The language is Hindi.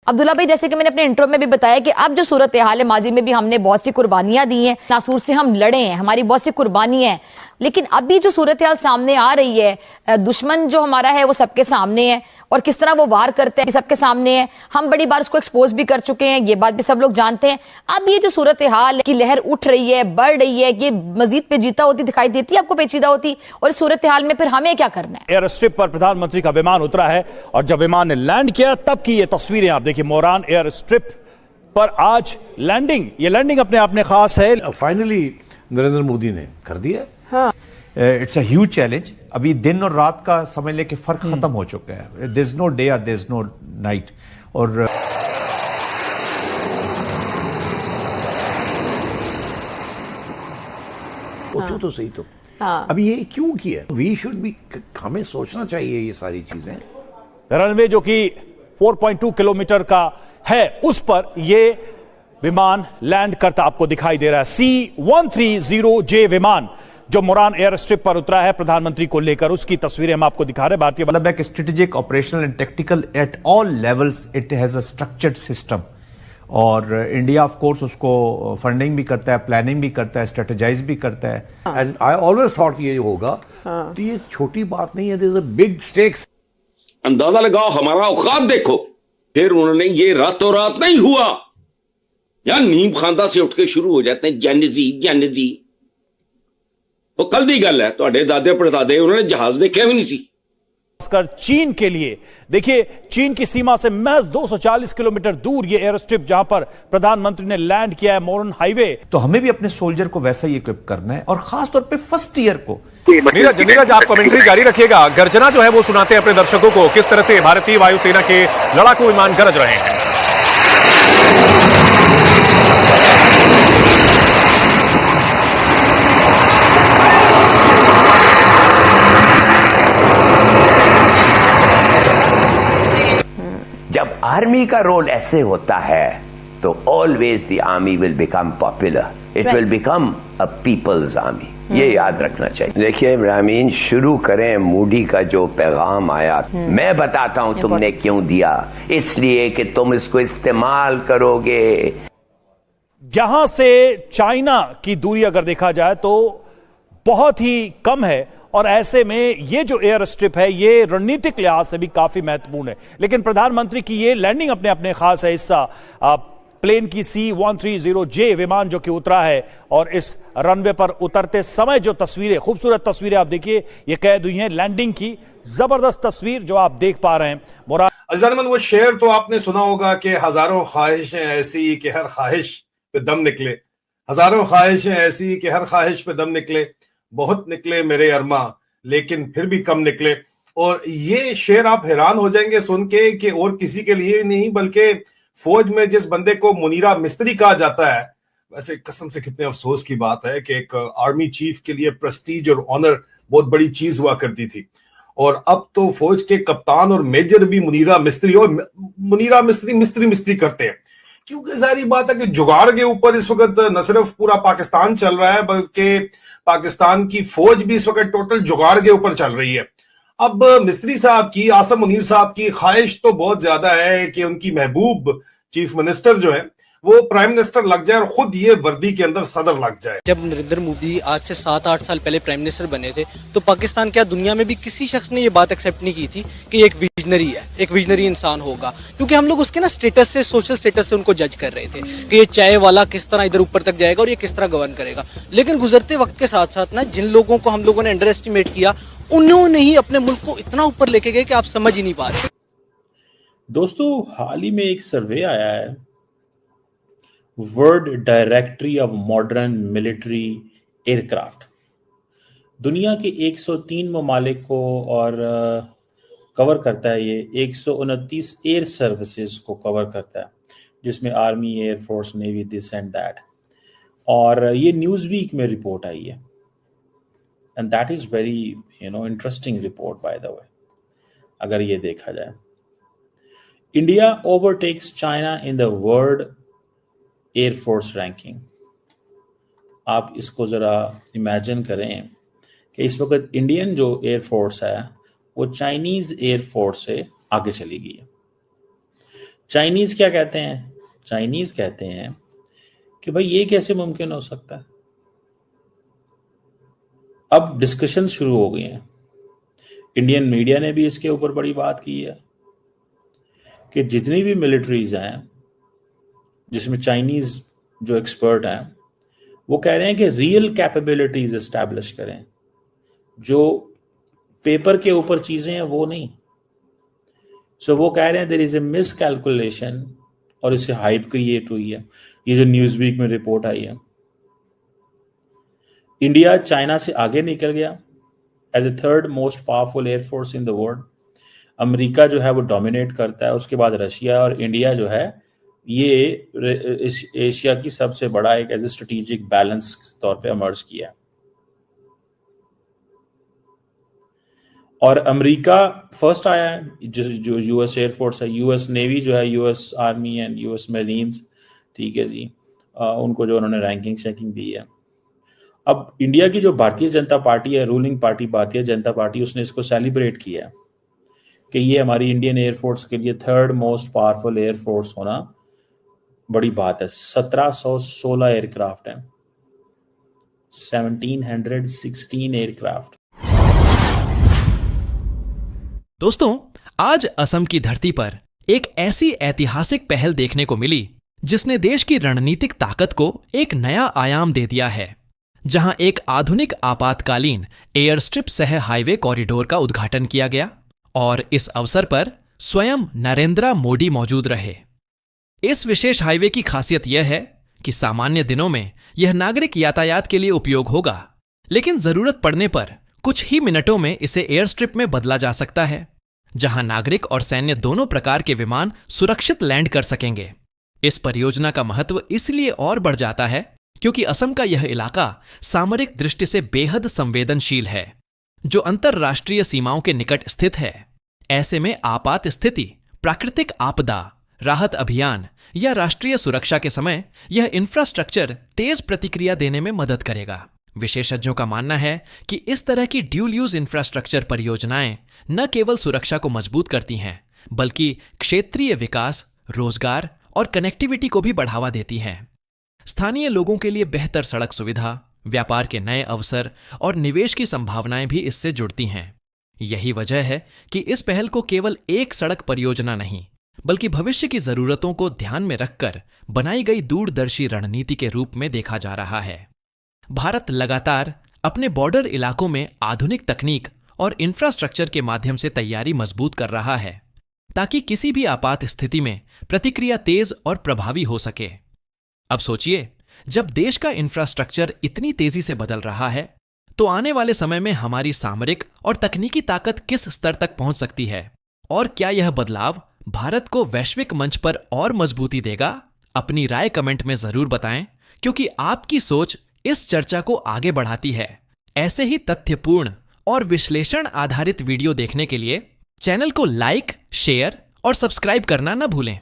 अब्दुल्ला भाई, जैसे कि मैंने अपने इंट्रो में भी बताया कि अब जो सूरत हाल है, माजी में भी हमने बहुत सी कुर्बानियां दी हैं, नासूर से हम लड़े हैं, हमारी बहुत सी कुर्बानियां हैं, लेकिन अभी जो सूरत हाल सामने आ रही है, दुश्मन जो हमारा है वो सबके सामने है और किस तरह वो वार करते हैं सबके सामने है। हम बड़ी बार उसको एक्सपोज भी कर चुके हैं, ये बात भी सब लोग जानते हैं। अब ये जो सूरत हाल की लहर उठ रही है, बढ़ रही है, ये मजीद पेचीदा होती दिखाई देती है आपको, पेचीदा होती, और इस सूरत हाल में फिर हमें क्या करना है? एयर स्ट्रिप पर प्रधानमंत्री का विमान उतरा है और जब विमान ने लैंड किया तब की ये तस्वीरें आप देखिए। मोरान एयर स्ट्रिप पर आज लैंडिंग, ये लैंडिंग अपने आप में खास है। फाइनली नरेंद्र मोदी ने कर दिया। हाँ। It's a huge challenge. अभी दिन और रात का समझ ले कि फर्क खत्म हो चुका है। देयर इज नो डे और देयर इज नो नाइट। और सोचो तो सही तो हाँ। अभी ये क्यों किया? वी शुड बी, हमें सोचना चाहिए ये सारी चीजें। रनवे जो कि 4.2 किलोमीटर का है उस पर ये विमान लैंड करता आपको दिखाई दे रहा है। C-130J विमान जो मोरान एयर स्ट्रिप पर उतरा है प्रधानमंत्री को लेकर, उसकी तस्वीरें हम आपको दिखा रहे हैं। भारतीय मतलब एक strategic, operational and tactical at all levels it has a structured system. और इंडिया ऑफ कोर्स उसको फंडिंग भी करता है, प्लानिंग भी करता है, स्ट्रेटेजाइज भी करता है। एंड आई ऑलवेज थॉट ये होगा। तो ये छोटी बात नहीं है, there is a big stakes. अंदाजा लगाओ, हमारा औकात देखो। फिर उन्होंने ये रातों रात नहीं हुआ, या नीम खांदा से उठ के शुरू हो जाते हैं जन जी। वो कल दी गल है, तो दादे परदादे उन्होंने जहाज देखा भी नहीं सी। खासकर चीन के लिए देखिए, चीन की सीमा से महज 240 किलोमीटर दूर ये एयर स्ट्रिप जहां पर प्रधानमंत्री ने लैंड किया है, मोरन हाईवे। तो हमें भी अपने सोल्जर को वैसा ही इक्विप करना है, और खासतौर पे फर्स्ट ईयर को। नीरज आप कमेंट्री जारी रखिएगा। गर्जना जो है वो सुनाते हैं अपने दर्शकों को किस तरह से भारतीय वायुसेना के लड़ाकू विमान गरज रहे हैं। जब आर्मी का रोल ऐसे होता है तो always the army will become popular, it will become a people's army. ये याद रखना चाहिए। देखिए रामीन, शुरू करें मूडी का जो पैगाम आया। मैं बताता हूं तुमने क्यों दिया, इसलिए कि तुम इसको इस्तेमाल करोगे। यहां से चाइना की दूरी अगर देखा जाए तो बहुत ही कम है, और ऐसे में ये जो एयर स्ट्रिप है ये रणनीतिक लिहाज से भी काफी महत्वपूर्ण है। लेकिन प्रधानमंत्री की ये लैंडिंग अपने अपने खास है। हिस्सा प्लेन की C-130J विमान जो कि उतरा है, और इस रनवे पर उतरते समय जो तस्वीरें, खूबसूरत तस्वीरें आप देखिए, ये कैद हुई हैं लैंडिंग की। जबरदस्त तस्वीर जो आप देख पा रहे हैं। अज़ीज़ान, वो शेर तो आपने सुना होगा कि हजारों ख्वाहिशें ऐसी कि हर ख्वाहिश पे दम निकले। हजारों ख्वाहिशें ऐसी कि हर ख्वाहिश पे दम निकले, बहुत निकले मेरे अरमा लेकिन फिर भी कम निकले। और ये शेर आप हैरान हो जाएंगे सुन के कि और किसी के लिए नहीं, बल्कि फौज में जिस बंदे को मुनीरा मिस्त्री कहा जाता है, वैसे कसम से कितने अफसोस की बात है कि एक आर्मी चीफ के लिए प्रेस्टीज और ऑनर बहुत बड़ी चीज हुआ करती थी। और अब तो फौज के कप्तान और मेजर भी मुनीरा मिस्त्री, और मुनीरा मिस्त्री करते हैं। क्योंकि जाहिर बात है कि जुगाड़ के ऊपर इस वक्त न सिर्फ पूरा पाकिस्तान चल रहा है, बल्कि पाकिस्तान की फौज भी इस वक्त टोटल जुगाड़ के ऊपर चल रही है। अब मिस्त्री साहब की, आसम मुनीर साहब की ख्वाहिश तो बहुत ज्यादा है कि उनकी महबूब चीफ मिनिस्टर जो है वो प्राइम मिनिस्टर लग जाए और खुद ये वर्दी के अंदर सदर लग जाए। जब नरेंद्र मोदी आज से 7-8 साल पहले प्राइम मिनिस्टर बने थे तो पाकिस्तान क्या दुनिया में भी किसी शख्स ने ये बात एक्सेप्ट नहीं की थी कि एक विजनरी है, एक विजनरी इंसान होगा, क्योंकि हम लोग उसके ना स्टेटस से, सोशल स्टेटस से उनको जज कर रहे थे कि ये चाय वाला किस तरह इधर ऊपर तक जाएगा और ये किस तरह गवर्न करेगा। लेकिन गुजरते वक्त के साथ साथ ना जिन लोगों को हम लोगों ने अंडर एस्टिमेट किया, उन्होंने ही अपने मुल्क को इतना ऊपर लेके गए कि आप समझ ही नहीं पा रहे। दोस्तों, हाल ही में एक सर्वे आया है, world directory of modern military aircraft, दुनिया के 103 ममालिक को और कवर करता है। ये 129 एयर सर्विसेज को कवर करता है, जिसमें army, air force, navy, this and that. और ये न्यूज़ वीक में रिपोर्ट आई है, and that is very interesting report by the way. अगर ये देखा जाए, India overtakes China in the world air force ranking. आप इसको ज़रा इमेजिन करें कि इस वक्त इंडियन जो एयरफोर्स है वो चाइनीज़ एयरफोर्स से आगे चली गई है। चाइनीज क्या कहते हैं? चाइनीज कहते हैं कि भाई ये कैसे मुमकिन हो सकता है। अब डिस्कशन शुरू हो गई हैं। इंडियन मीडिया ने भी इसके ऊपर बड़ी बात की है कि जितनी भी मिलिट्रीज हैं, जिसमें चाइनीज जो एक्सपर्ट हैं, वो कह रहे हैं कि रियल कैपेबिलिटीज एस्टैब्लिश करें, जो पेपर के ऊपर चीजें हैं वो नहीं। सो वो कह रहे हैं there is a miscalculation, और इससे हाइप क्रिएट हुई है। ये जो न्यूज वीक में रिपोर्ट आई है, इंडिया चाइना से आगे निकल गया as a third most powerful air force in the world. America जो है वो डोमिनेट करता है, उसके बाद रशिया, और इंडिया जो है ये एशिया की सबसे बड़ा एक एज ए स्ट्रेटेजिक बैलेंस तौर पे इमर्ज किया। और अमेरिका फर्स्ट आया है, जो यूएस एयरफोर्स है, यूएस नेवी जो है, US army and US marines, ठीक है जी, उनको जो उन्होंने रैंकिंग शैंकिंग दी है। अब इंडिया की जो भारतीय जनता पार्टी है, ruling party Bharatiya Janata party, उसने इसको सेलिब्रेट किया कि ये हमारी इंडियन एयरफोर्स के लिए थर्ड मोस्ट पावरफुल एयरफोर्स होना बड़ी बात है। 1716 एयरक्राफ्ट हैं, 1716 एयरक्राफ्ट। दोस्तों, आज असम की धरती पर एक ऐसी ऐतिहासिक पहल देखने को मिली जिसने देश की रणनीतिक ताकत को एक नया आयाम दे दिया है, जहां एक आधुनिक आपातकालीन एयर स्ट्रिप सह हाईवे कॉरिडोर का उद्घाटन किया गया और इस अवसर पर स्वयं नरेंद्र मोदी मौजूद रहे। इस विशेष हाईवे की खासियत यह है कि सामान्य दिनों में यह नागरिक यातायात के लिए उपयोग होगा, लेकिन जरूरत पड़ने पर कुछ ही मिनटों में इसे एयर स्ट्रिप में बदला जा सकता है, जहां नागरिक और सैन्य दोनों प्रकार के विमान सुरक्षित लैंड कर सकेंगे। इस परियोजना का महत्व इसलिए और बढ़ जाता है क्योंकि असम का यह इलाका सामरिक दृष्टि से बेहद संवेदनशील है, जो अंतरराष्ट्रीय सीमाओं के निकट स्थित है। ऐसे में आपात स्थिति, प्राकृतिक आपदा, राहत अभियान या राष्ट्रीय सुरक्षा के समय यह इंफ्रास्ट्रक्चर तेज प्रतिक्रिया देने में मदद करेगा। विशेषज्ञों का मानना है कि इस तरह की ड्यूल यूज इंफ्रास्ट्रक्चर परियोजनाएं न केवल सुरक्षा को मजबूत करती हैं, बल्कि क्षेत्रीय विकास, रोजगार और कनेक्टिविटी को भी बढ़ावा देती हैं। स्थानीय लोगों के लिए बेहतर सड़क सुविधा, व्यापार के नए अवसर और निवेश की संभावनाएं भी इससे जुड़ती हैं। यही वजह है कि इस पहल को केवल एक सड़क परियोजना नहीं, बल्कि भविष्य की जरूरतों को ध्यान में रखकर बनाई गई दूरदर्शी रणनीति के रूप में देखा जा रहा है। भारत लगातार अपने बॉर्डर इलाकों में आधुनिक तकनीक और इंफ्रास्ट्रक्चर के माध्यम से तैयारी मजबूत कर रहा है, ताकि किसी भी आपात स्थिति में प्रतिक्रिया तेज और प्रभावी हो सके। अब सोचिए, जब देश का इंफ्रास्ट्रक्चर इतनी तेजी से बदल रहा है, तो आने वाले समय में हमारी सामरिक और तकनीकी ताकत किस स्तर तक पहुंच सकती है, और क्या यह बदलाव भारत को वैश्विक मंच पर और मजबूती देगा? अपनी राय कमेंट में जरूर बताएं, क्योंकि आपकी सोच इस चर्चा को आगे बढ़ाती है। ऐसे ही तथ्यपूर्ण और विश्लेषण आधारित वीडियो देखने के लिए चैनल को लाइक, शेयर और सब्सक्राइब करना न भूलें।